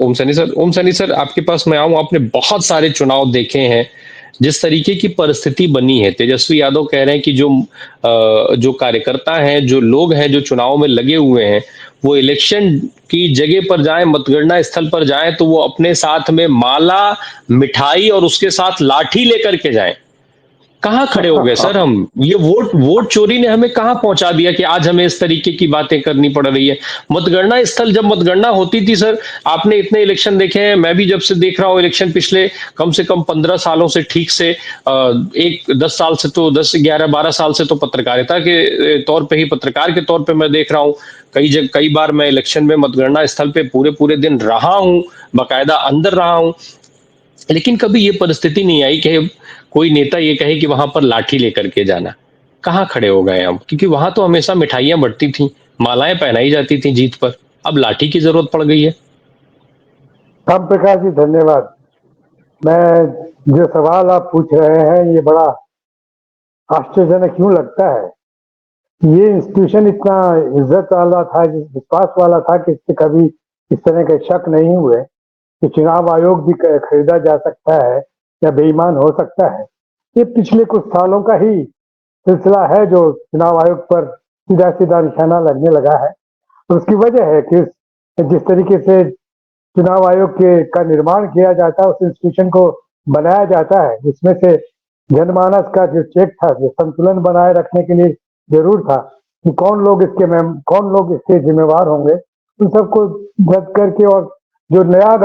ओम Saini sir आपके पास मैं आऊँ, आपने बहुत सारे चुनाव देखे हैं, जिस तरीके की परिस्थिति बनी है, तेजस्वी यादव कह रहे हैं कि जो कार्यकर्ता हैं, जो लोग हैं, जो चुनाव में लगे हुए हैं, वो इलेक्शन की जगह पर जाएँ, मतगणना स्थल पर जाएँ, तो वो अपने साथ में माला, मिठाई और उसके साथ लाठी लेकर के जाएँ। कहाँ खड़े हो गए सर हम? ये वोट वोट चोरी ने हमें कहाँ पहुँचा दिया कि आज हमें इस तरीके की बातें करनी पड़ रही है। मतगणना स्थल जब मतगणना होती थी सर, आपने इतने इलेक्शन देखे हैं, मैं भी जब से देख रहा हूँ इलेक्शन पिछले कम से कम 15 सालों से ठीक से एक 10 साल से तो 10, 11, 12 साल से तो पत्रकारिता के तौर पे ही पत्रकार के तौर पे मैं देख रहा हूँ। कई बार मैं इलेक्शन में मतगणना स्थल पे पूरे-पूरे दिन रहा हूँ, बाकायदा अंदर रहा हूँ। लेकिन कभी ये परिस्थिति नहीं आई कि कोई नेता ये कहे कि वहां पर लाठी लेकर के जाना। कहाँ खड़े हो गए हम? क्योंकि वहां तो हमेशा मिठाइयां बंटती थी, मालाएं पहनाई जाती थी जीत पर। अब लाठी की जरूरत पड़ गई है। राम प्रकाश जी धन्यवाद। मैं जो सवाल आप पूछ रहे हैं ये बड़ा आश्चर्यजनक क्यों लगता है। ये इंस्टीट्यूशन इतना इज्जत वाला था, विश्वास वाला था कि इससे कभी इस तरह के शक नहीं हुए कि चुनाव आयोग भी खरीदा जा सकता है या बेईमान हो सकता है। ये पिछले कुछ सालों का ही सिलसिला है जो चुनाव आयोग पर सीधा सीधा निशाना लगने लगा है। और उसकी वजह है कि जिस तरीके से चुनाव आयोग के का निर्माण किया जाता है, उस इंस्टीट्यूशन को बनाया जाता है, जिसमें से जनमानस का जो चेक था, जो संतुलन बनाए रखने के लिए जरूर था कि कौन लोग इसके जिम्मेवार होंगे, उन सबको रद्द करके और जो नया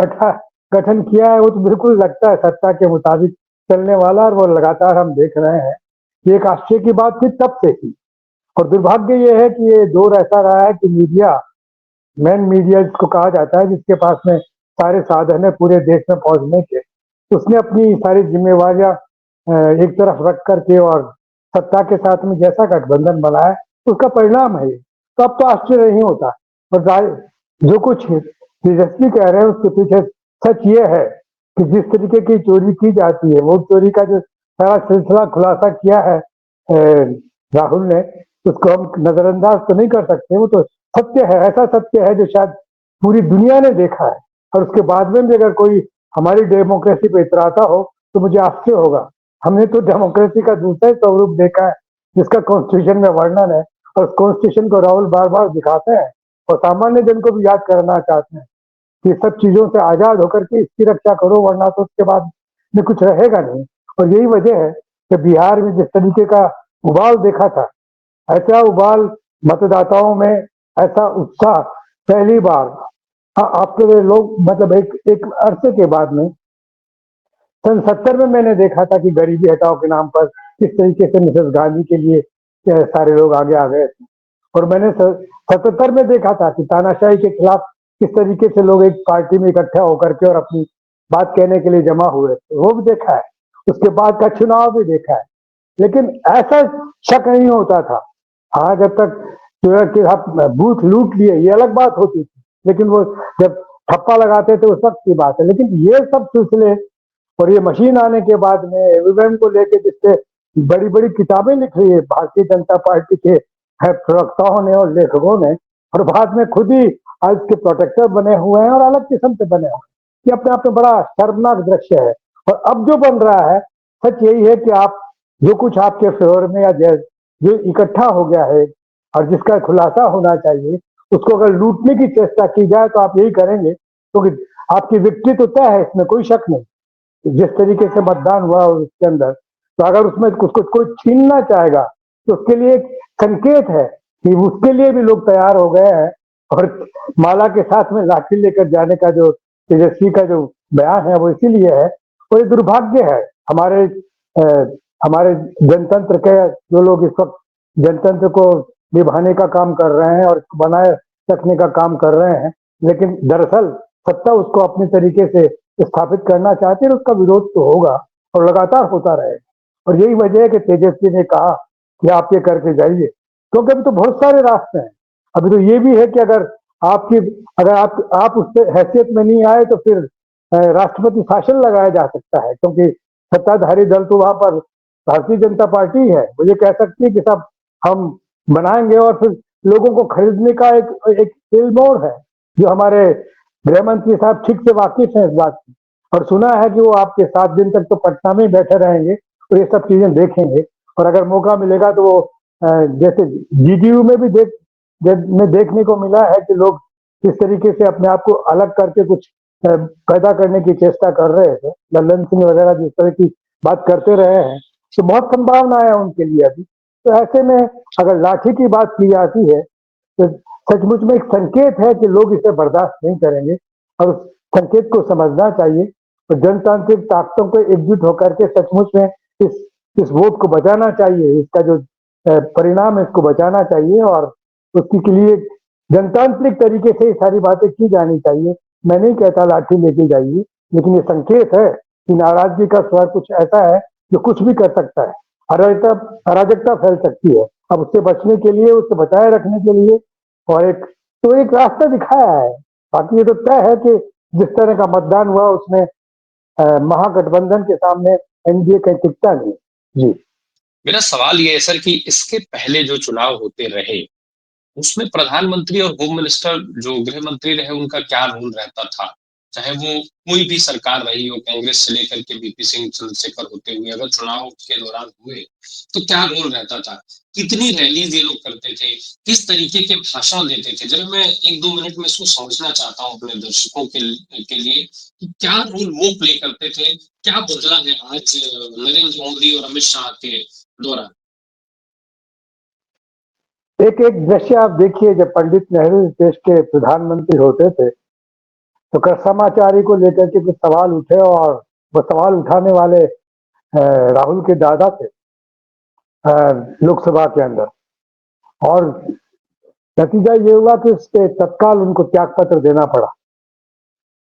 गठन किया है वो तो बिल्कुल लगता है सत्ता के मुताबिक चलने वाला, और वो लगातार हम देख रहे हैं कि एक आश्चर्य की बात थी तब से ही। और दुर्भाग्य ये है कि ये दौर ऐसा रहा है कि मेन मीडिया जिसको कहा जाता है, जिसके पास में सारे साधन है पूरे देश में पहुंचने के, उसने अपनी सारी जिम्मेवारियां एक तरफ रख करके और सत्ता के साथ में जैसा गठबंधन बनाया, उसका परिणाम है ये। तो अब तो आश्चर्य नहीं होता। और जो कुछ तेजस्वी कह रहे हैं उसके पीछे सच ये है कि जिस तरीके की चोरी की जाती है, वोट चोरी का जो सारा सिलसिला खुलासा किया है राहुल ने, उसको हम नजरअंदाज तो नहीं कर सकते। वो तो सत्य है, ऐसा सत्य है जो शायद पूरी दुनिया ने देखा है। और उसके बाद में भी अगर कोई हमारी डेमोक्रेसी पे इतराता हो तो मुझे आश्चर्य होगा। हमने तो डेमोक्रेसी का दूसरा ही स्वरूप देखा है जिसका कॉन्स्टिट्यूशन में वर्णन है, और उस कॉन्स्टिट्यूशन को राहुल बार बार दिखाते हैं और सामान्य जन को भी याद कराना चाहते हैं कि सब चीजों से आजाद होकर के इसकी रक्षा करो, वरना तो उसके बाद में कुछ रहेगा नहीं। और यही वजह है कि बिहार में जिस तरीके का उबाल देखा था, ऐसा उबाल मतदाताओं में, ऐसा उत्साह पहली बार आपके लिए लोग मतलब एक अरसे के बाद में सन 70 में मैंने देखा था कि गरीबी हटाओ के नाम पर किस तरीके से मिसेस गांधी के लिए सारे लोग आगे आ गए थे। और मैंने 77 में देखा था कि तानाशाही के खिलाफ किस तरीके से लोग एक पार्टी में इकट्ठा होकर के और अपनी बात कहने के लिए जमा हुए थे, वो भी देखा है। उसके बाद का चुनाव भी देखा है। लेकिन ऐसा शक नहीं होता था। हाँ, जब तक जो है कि आप बूथ लूट लिए ये अलग बात होती थी, लेकिन वो जब ठप्पा लगाते थे उस वक्त की बात है। लेकिन ये सब सिलसिले और ये मशीन आने के बाद में ईवीएम को लेके जिससे बड़ी बड़ी किताबें लिख रही है भारतीय जनता पार्टी के प्रवक्ताओं ने और लेखकों ने, और बाद में खुद ही आज के प्रोटेक्टर बने हुए हैं और अलग किस्म से बने हुए हैं, ये अपने आप में बड़ा शर्मनाक दृश्य है। और अब जो बन रहा है, सच यही है कि आप जो कुछ आपके फेवर में या जो इकट्ठा हो गया है और जिसका खुलासा होना चाहिए, उसको अगर लूटने की चेष्टा की जाए तो आप यही करेंगे, क्योंकि आपकी विक्ट्री तो तय है, इसमें कोई शक नहीं। जिस तरीके से मतदान हुआ उसके अंदर, तो अगर उसमें उसको कोई छीनना चाहेगा तो उसके लिए एक संकेत है कि उसके लिए भी लोग तैयार हो गए हैं। और माला के साथ में लाठी लेकर जाने का जो तेजस्वी का जो बयान है वो इसीलिए है। और ये दुर्भाग्य है हमारे हमारे जनतंत्र के, जो लोग इस वक्त जनतंत्र को निभाने का काम कर रहे हैं और बनाए रखने का काम कर रहे हैं, लेकिन दरअसल सत्ता उसको अपने तरीके से स्थापित करना चाहते हैं, उसका विरोध तो होगा और लगातार होता रहेगा। और यही वजह है कि तेजस्वी ने कहा कि आप ये करके जाइए, क्योंकि अभी तो बहुत सारे रास्ते हैं। अभी तो ये भी है कि अगर आप उस हैसियत में नहीं आए तो फिर राष्ट्रपति शासन लगाया जा सकता है, क्योंकि सत्ताधारी दल तो वहां पर भारतीय जनता पार्टी है। वो ये कह सकती है कि सब हम बनाएंगे, और फिर लोगों को खरीदने का एक फिल्मोर है जो हमारे गृह मंत्री साहब ठीक से वाकिफ हैं इस बात से, और सुना है कि वो आपके 7 दिन तक तो पटना में ही बैठे रहेंगे और ये सब चीजें देखेंगे। और अगर मौका मिलेगा तो वो जैसे जीडीयू में भी में देखने को मिला है कि लोग किस तरीके से अपने आप को अलग करके कुछ पैदा करने की चेष्टा कर रहे थे। लल्लन सिंह वगैरह जिस तरह की बात करते रहे हैं, तो बहुत संभावना है उनके लिए अभी। तो ऐसे में अगर लाठी की बात की जाती है तो सचमुच में एक संकेत है कि लोग इसे बर्दाश्त नहीं करेंगे, और उस संकेत को समझना चाहिए और जनतांत्रिक ताकतों को एकजुट होकर के सचमुच में इस इस वोट को बचाना चाहिए। इसका जो परिणाम है इसको बचाना चाहिए, और उसके के लिए जनतांत्रिक तरीके से ये सारी बातें की जानी चाहिए। मैं नहीं कहता लाठी लेके जाइए, लेकिन ये संकेत है कि नाराजगी का स्वर कुछ ऐसा है जो कुछ भी कर सकता है, अराजकता अराजकता फैल सकती है। अब उससे बचने के लिए, उससे बचाए रखने के लिए और एक रास्ता दिखाया है। बाकी ये तो तय है कि जिस तरह का मतदान हुआ उसमें महागठबंधन के सामने एनडीए कहीं टिकता नहीं। जी, मेरा सवाल ये है सर कि इसके पहले जो चुनाव होते रहे, उसमें प्रधानमंत्री और होम मिनिस्टर जो गृह मंत्री रहे उनका क्या रोल रहता था? चाहे वो कोई भी सरकार रही हो, कांग्रेस से लेकर के बीपी सिंह चंद्रशेखर होते हुए, अगर चुनाव के दौरान हुए, तो क्या रोल रहता था? कितनी रैलीज़ ये लोग करते थे? किस तरीके के भाषण देते थे? ज़रा मैं 1-2 मिनट में इसको समझना चाहता हूँ अपने दर्शकों के लिए कि क्या रोल वो प्ले करते थे? क्या बदला है आज नरेंद्र मोदी और अमित शाह के दौरान? एक एक दृश्य आप देखिए, जब पंडित नेहरू इस देश के प्रधानमंत्री होते थे तो समाचारी को लेकर के कुछ सवाल उठे, और वो सवाल उठाने वाले राहुल के दादा थे लोकसभा के अंदर। और नतीजा ये हुआ कि उसके तत्काल उनको त्याग पत्र देना पड़ा।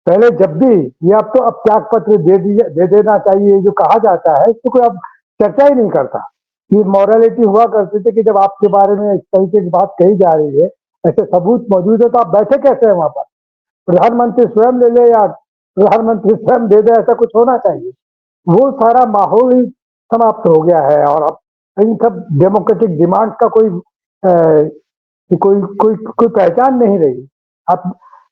पहले जब भी ये अब त्याग पत्र दे देना चाहिए जो कहा जाता है, इसको कोई अब चर्चा ही नहीं करता। ये मॉरलिटी हुआ करते थे कि जब आपके बारे में इस तरीके की बात कही जा रही है, ऐसे सबूत मौजूद है, तो आप बैठे कैसे हैं वहां पर? प्रधानमंत्री स्वयं ले ले या प्रधानमंत्री स्वयं दे दे, ऐसा कुछ होना चाहिए। वो सारा माहौल ही समाप्त हो गया है, और अब इन सब डेमोक्रेटिक डिमांड का कोई पहचान नहीं रही। आप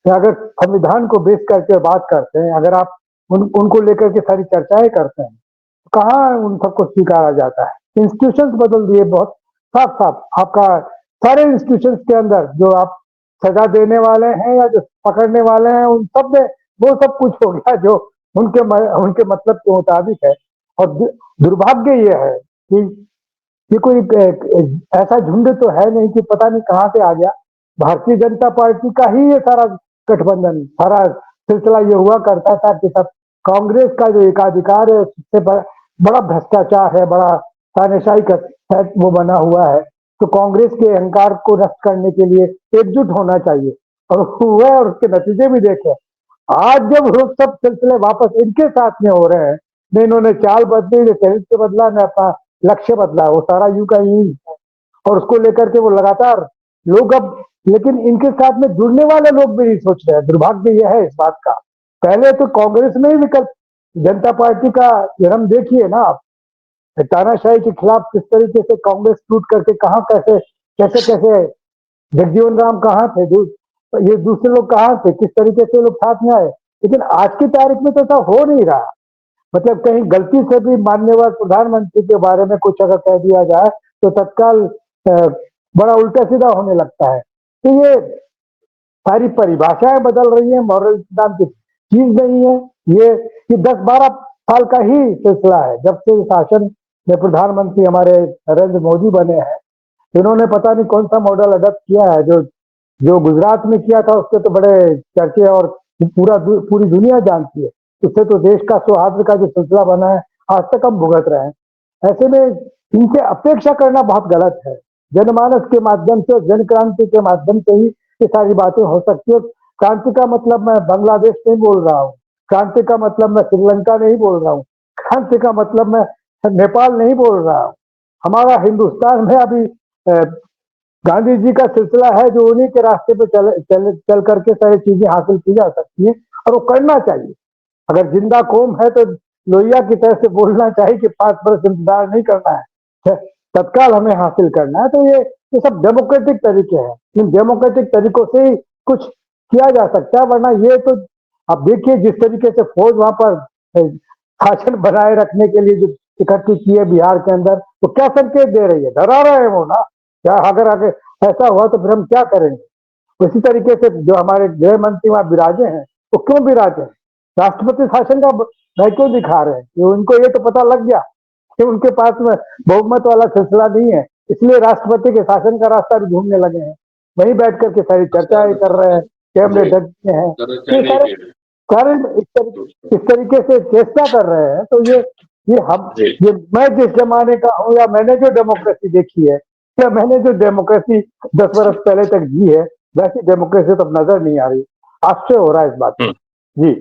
अगर संविधान को बेस करके बात करते हैं, अगर आप उनको लेकर के सारी चर्चाएं करते हैं, तो कहाँ उन सबको स्वीकारा जाता है? इंस्टीट्यूशंस बदल दिए बहुत साफ साफ। आपका सारे इंस्टीट्यूशंस के अंदर जो आप सजा देने वाले हैं या जो पकड़ने वाले हैं, उन सब में वो सब कुछ हो गया जो उनके मतलब के मुताबिक है। और दुर्भाग्य ये है कि ये कोई ऐसा झुंड तो है नहीं कि पता नहीं कहां से आ गया। भारतीय जनता पार्टी का ही ये सारा गठबंधन, सारा सिलसिला ये हुआ करता था कि सब कांग्रेस का जो एकाधिकार है उससे बड़ा भ्रष्टाचार है, बड़ा तानाशाही का सेट वो बना हुआ है। तो कांग्रेस के अहंकार को नष्ट करने के लिए एकजुट होना चाहिए, और हुआ, और उसके नतीजे भी देखे। आज जब वो सब सिलसिले वापस इनके साथ में हो रहे हैं, न इन्होंने चाल बदली, न चरित्र बदला, न अपना लक्ष्य बदला, वो सारा यू का यू है। और उसको लेकर के वो लगातार लोग अब, लेकिन इनके साथ में जुड़ने वाले लोग भी नहीं सोच रहे हैं। दुर्भाग्य यह है इस बात का। पहले तो कांग्रेस में ही विकल्प जनता पार्टी का जन्म देखिए ना आप। तानाशाही के खिलाफ किस तरीके से कांग्रेस टूट करके कहाँ कैसे कैसे कैसे जगजीवन राम कहाँ थे, ये दूसरे लोग कहाँ थे, किस तरीके से लोग साथ में आए। लेकिन आज की तारीख में तो ऐसा हो नहीं रहा। मतलब कहीं गलती से भी माननीय प्रधानमंत्री के बारे में कुछ अगर कह दिया जाए तो तत्काल बड़ा उल्टा सीधा होने लगता है। तो ये सारी परिभाषाएं बदल रही है, मॉरल नाम की चीज नहीं है। ये 10-12 साल का ही सिलसिला है जब से शासन में प्रधानमंत्री हमारे नरेंद्र मोदी बने हैं। इन्होंने पता नहीं कौन सा मॉडल अडॉप्ट किया है। जो जो गुजरात में किया था उसके तो बड़े चर्चे, और पूरी दुनिया जानती है। उससे तो देश का सौहार्द का जो सिलसिला बना है, आज तक हम भुगत रहे हैं। ऐसे में इनसे अपेक्षा करना बहुत गलत है। जनमानस के माध्यम से, जन क्रांति के माध्यम से ही ये सारी बातें हो सकती है। क्रांति का मतलब मैं बांग्लादेश नहीं बोल रहा हूँ, क्रांति का मतलब मैं श्रीलंका नहीं बोल रहा हूँ, क्रांति का मतलब मैं नेपाल नहीं बोल रहा हूँ। हमारा हिंदुस्तान में अभी गांधी जी का सिलसिला है, जो उन्हीं के रास्ते पे चल करके सारी चीजें हासिल की जा सकती है, और वो करना चाहिए। अगर जिंदा कौम है तो लोहिया की तरह से बोलना चाहिए कि 5 बरस इंतजार नहीं करना है, तत्काल हमें हासिल करना है। तो ये सब डेमोक्रेटिक तरीके हैं। इन डेमोक्रेटिक तरीकों से ही कुछ किया जा सकता है, वरना ये तो आप देखिए जिस तरीके से फौज वहां पर शासन बनाए रखने के लिए जो इकट्ठी की है बिहार के अंदर, तो क्या संकेत दे रही है? डरा रहे हैं वो ना। क्या अगर आगे ऐसा हुआ तो फिर हम क्या करेंगे? उसी तरीके से जो हमारे गृह मंत्री वहां विराजे हैं, वो क्यों विराजे हैं? राष्ट्रपति शासन का भय क्यों दिखा रहे हैं? कि उनको ये तो पता लग गया कि उनके पास में बहुमत वाला सिलसिला नहीं है, इसलिए राष्ट्रपति के शासन का रास्ता भी ढूंढने लगे हैं। वहीं बैठ करके सारी चर्चाएं कर रहे हैं, कैमरे ढकते हैं, ये सारे कारण इस तरीके से चेष्टा कर रहे हैं। तो ये हम ये मैं जिस जमाने का हूँ, या मैंने जो डेमोक्रेसी देखी है, या मैंने जो डेमोक्रेसी 10 वर्ष पहले तक जी है, वैसी डेमोक्रेसी तो अब नजर नहीं आ रही। आश्चर्य हो रहा है इस बात में। जी